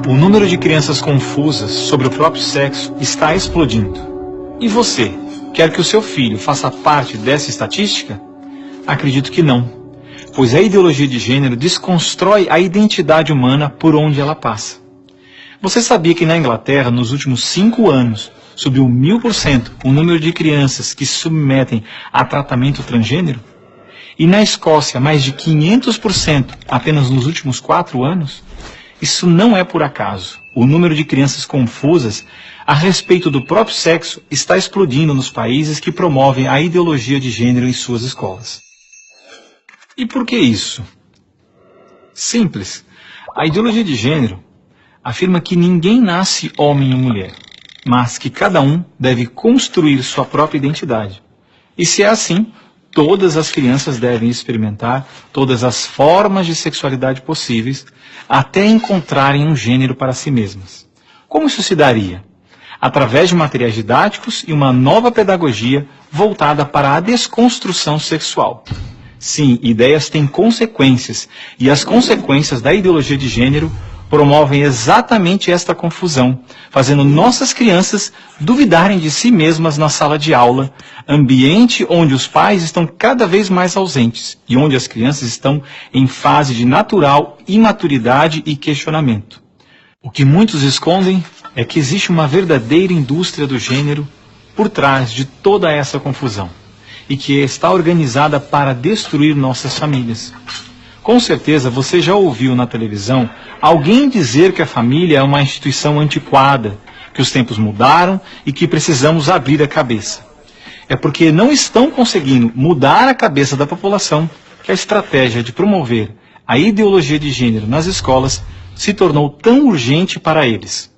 O número de crianças confusas sobre o próprio sexo está explodindo. E você, quer que o seu filho faça parte dessa estatística? Acredito que não, pois a ideologia de gênero desconstrói a identidade humana por onde ela passa. Você sabia que na Inglaterra, nos últimos 5 anos, subiu 1000% o número de crianças que se submetem a tratamento transgênero? E na Escócia, mais de 500% apenas nos últimos 4 anos? Isso não é por acaso. O número de crianças confusas a respeito do próprio sexo está explodindo nos países que promovem a ideologia de gênero em suas escolas. E por que isso? Simples. A ideologia de gênero afirma que ninguém nasce homem ou mulher, mas que cada um deve construir sua própria identidade. E se é assim, todas as crianças devem experimentar todas as formas de sexualidade possíveis até encontrarem um gênero para si mesmas. Como isso se daria? Através de materiais didáticos e uma nova pedagogia voltada para a desconstrução sexual. Sim, ideias têm consequências, e as consequências da ideologia de gênero promovem exatamente esta confusão, fazendo nossas crianças duvidarem de si mesmas na sala de aula, ambiente onde os pais estão cada vez mais ausentes e onde as crianças estão em fase de natural imaturidade e questionamento. O que muitos escondem é que existe uma verdadeira indústria do gênero por trás de toda essa confusão e que está organizada para destruir nossas famílias. Com certeza você já ouviu na televisão alguém dizer que a família é uma instituição antiquada, que os tempos mudaram e que precisamos abrir a cabeça. É porque não estão conseguindo mudar a cabeça da população que a estratégia de promover a ideologia de gênero nas escolas se tornou tão urgente para eles.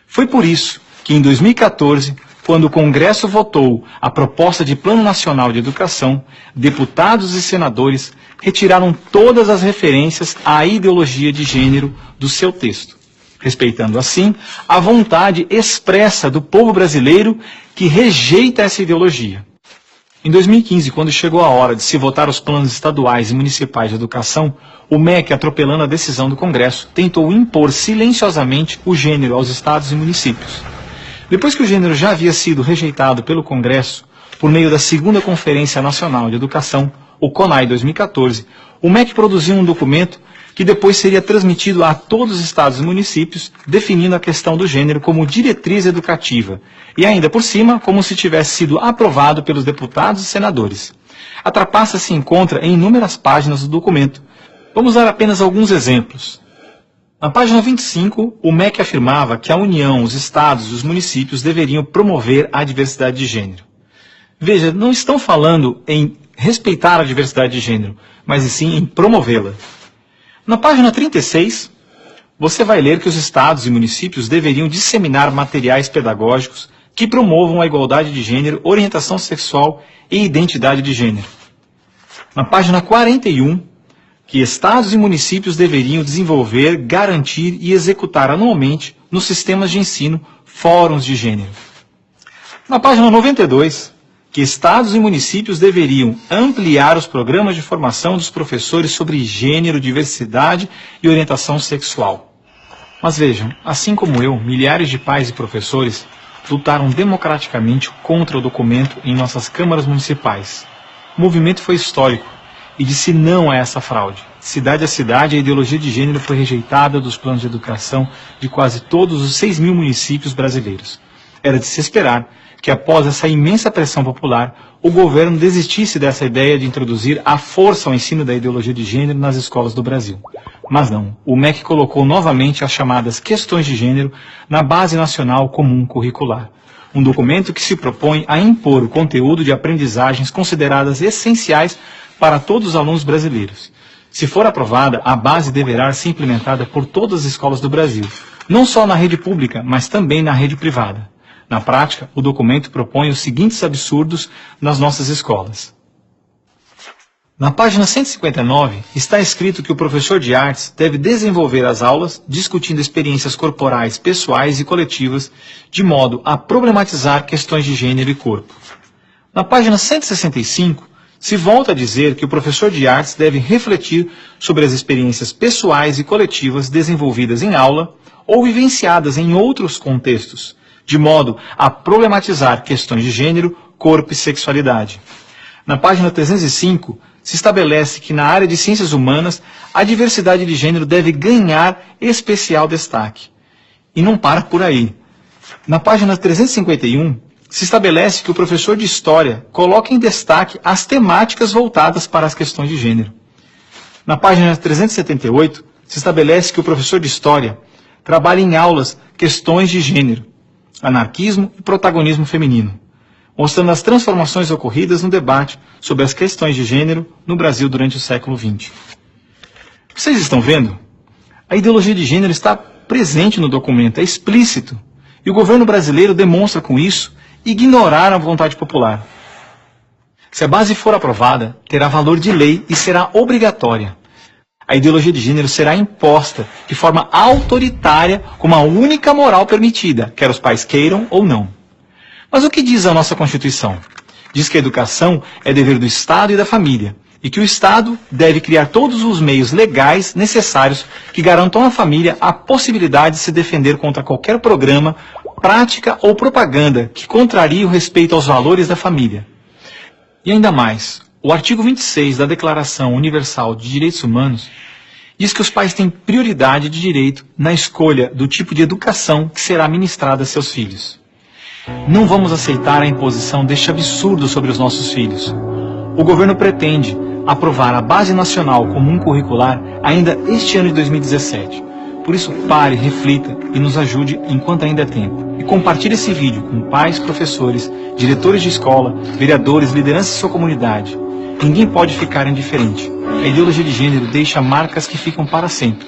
Foi por isso que em 2014, quando o Congresso votou a proposta de Plano Nacional de Educação, deputados e senadores retiraram todas as referências à ideologia de gênero do seu texto, respeitando assim a vontade expressa do povo brasileiro que rejeita essa ideologia. Em 2015, quando chegou a hora de se votar os planos estaduais e municipais de educação, o MEC, atropelando a decisão do Congresso, tentou impor silenciosamente o gênero aos estados e municípios. Depois que o gênero já havia sido rejeitado pelo Congresso, por meio da Segunda Conferência Nacional de Educação, o CONAE 2014, o MEC produziu um documento que depois seria transmitido a todos os estados e municípios, definindo a questão do gênero como diretriz educativa, e ainda por cima, como se tivesse sido aprovado pelos deputados e senadores. A trapaça se encontra em inúmeras páginas do documento. Vamos dar apenas alguns exemplos. Na página 25, o MEC afirmava que a União, os estados e os municípios deveriam promover a diversidade de gênero. Veja, não estão falando em respeitar a diversidade de gênero, mas sim em promovê-la. Na página 36, você vai ler que os estados e municípios deveriam disseminar materiais pedagógicos que promovam a igualdade de gênero, orientação sexual e identidade de gênero. Na página 41, que estados e municípios deveriam desenvolver, garantir e executar anualmente nos sistemas de ensino fóruns de gênero. Na página 92, que estados e municípios deveriam ampliar os programas de formação dos professores sobre gênero, diversidade e orientação sexual. Mas vejam, assim como eu, milhares de pais e professores lutaram democraticamente contra o documento em nossas câmaras municipais. O movimento foi histórico e disse não a essa fraude. Cidade a cidade, a ideologia de gênero foi rejeitada dos planos de educação de quase todos os 6.000 municípios brasileiros. Era de se esperar que após essa imensa pressão popular, o governo desistisse dessa ideia de introduzir à força o ensino da ideologia de gênero nas escolas do Brasil. Mas não, o MEC colocou novamente as chamadas questões de gênero na Base Nacional Comum Curricular, um documento que se propõe a impor o conteúdo de aprendizagens consideradas essenciais para todos os alunos brasileiros. Se for aprovada, a base deverá ser implementada por todas as escolas do Brasil, não só na rede pública, mas também na rede privada. Na prática, o documento propõe os seguintes absurdos nas nossas escolas. Na página 159, está escrito que o professor de artes deve desenvolver as aulas discutindo experiências corporais, pessoais e coletivas, de modo a problematizar questões de gênero e corpo. Na página 165, se volta a dizer que o professor de artes deve refletir sobre as experiências pessoais e coletivas desenvolvidas em aula ou vivenciadas em outros contextos, de modo a problematizar questões de gênero, corpo e sexualidade. Na página 305, se estabelece que na área de ciências humanas, a diversidade de gênero deve ganhar especial destaque. E não para por aí. Na página 351, se estabelece que o professor de História coloque em destaque as temáticas voltadas para as questões de gênero. Na página 378, se estabelece que o professor de História trabalhe em aulas questões de gênero, anarquismo e protagonismo feminino, mostrando as transformações ocorridas no debate sobre as questões de gênero no Brasil durante o século XX. Vocês estão vendo? A ideologia de gênero está presente no documento, é explícito, e o governo brasileiro demonstra com isso ignorar a vontade popular. Se a base for aprovada, terá valor de lei e será obrigatória. A ideologia de gênero será imposta de forma autoritária como a única moral permitida, quer os pais queiram ou não. Mas o que diz a nossa Constituição? Diz que a educação é dever do Estado e da família, e que o Estado deve criar todos os meios legais necessários que garantam à família a possibilidade de se defender contra qualquer programa, prática ou propaganda que contrarie o respeito aos valores da família. E ainda mais, o artigo 26 da Declaração Universal de Direitos Humanos diz que os pais têm prioridade de direito na escolha do tipo de educação que será ministrada a seus filhos. Não vamos aceitar a imposição deste absurdo sobre os nossos filhos. O governo pretende aprovar a Base Nacional Comum Curricular ainda este ano de 2017. Por isso, pare, reflita e nos ajude enquanto ainda é tempo. E compartilhe esse vídeo com pais, professores, diretores de escola, vereadores, lideranças de sua comunidade. Ninguém pode ficar indiferente. A ideologia de gênero deixa marcas que ficam para sempre.